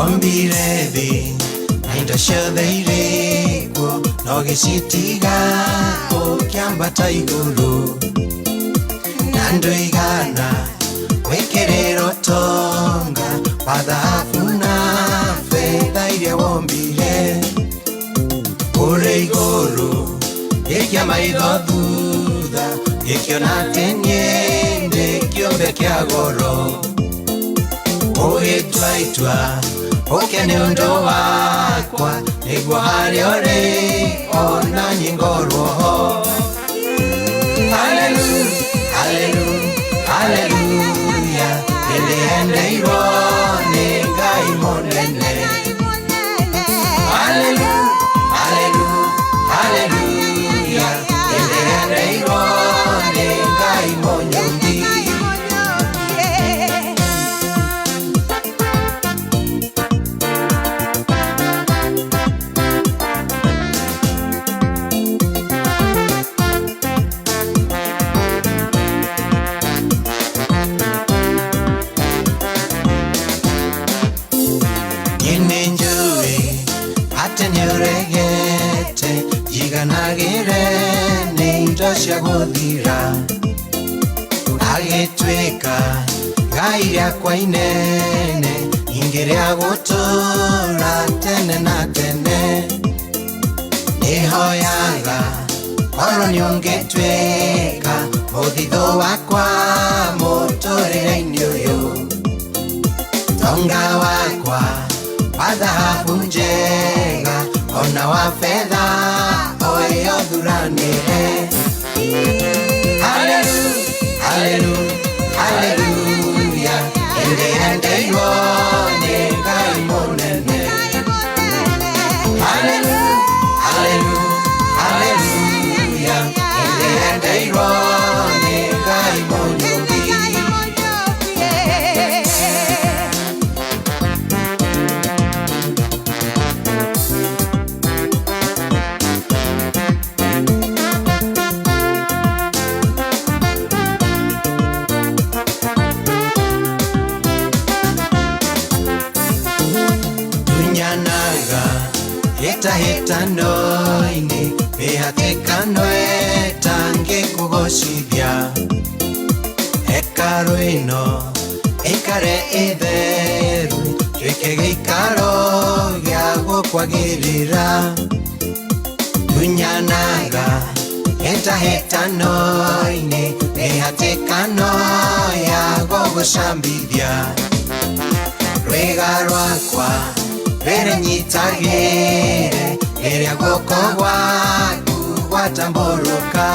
Wombire thĩ na indo ciothe irĩ kuo, no gĩcitiga ũkĩambata igũrũ, na ndũigana gwĩkĩrĩrwo ũtonga wa thahabu na betha iria wombire. Ũrĩ igũrũ gĩkia maitho thutha, gĩkĩona atĩ niĩ ndĩ kĩũmbe kĩa goro, ũgĩtua itua ũke nĩ ũndũ wakwa, nĩguo harĩa ũrĩ ona niĩ ngorwo ho. Hallelujah, hallelujah, hallelujah, nĩndĩendeirwo nĩ Ngai mũnene. Hallelujah, hallelujah, hallelujah, nĩndĩendeirwo nĩ Ngai mũnyũmbi. Nĩũregete jiganagĩre nĩ indo cia gũthira, agĩtuĩka Ngai rĩakwa inene, ingĩ rĩa gũtũũra tene na tene. Nĩhoyaga korwo nĩũngĩtuĩka mũthithũ wakwa mũtũrĩre-inĩ ũyũ, tonga wakwa wa thahabu njega ona wa fedha oyo thuranĩre. Hallelujah, hallelujah, hallelujah, nĩndĩendeirwo nĩ Ngai mũnene. Hallelujah, hallelujah, hallelujah, nĩndĩendeirwo nĩ Ngai mũnyũmbi. Hĩtahĩtano-inĩ mĩhatĩkano ĩtangĩkũgocithia, hekarũ ĩno ĩikare ĩtheru, gĩke gĩikaro gĩa gũkwagĩrĩra. Tunyanaga hĩtahĩtano-inĩ mĩhatĩkano ya gũgũcambithia, rwĩga rwakwa rĩnyitagĩre rĩrĩa guoko gwaku gwatambũrũka.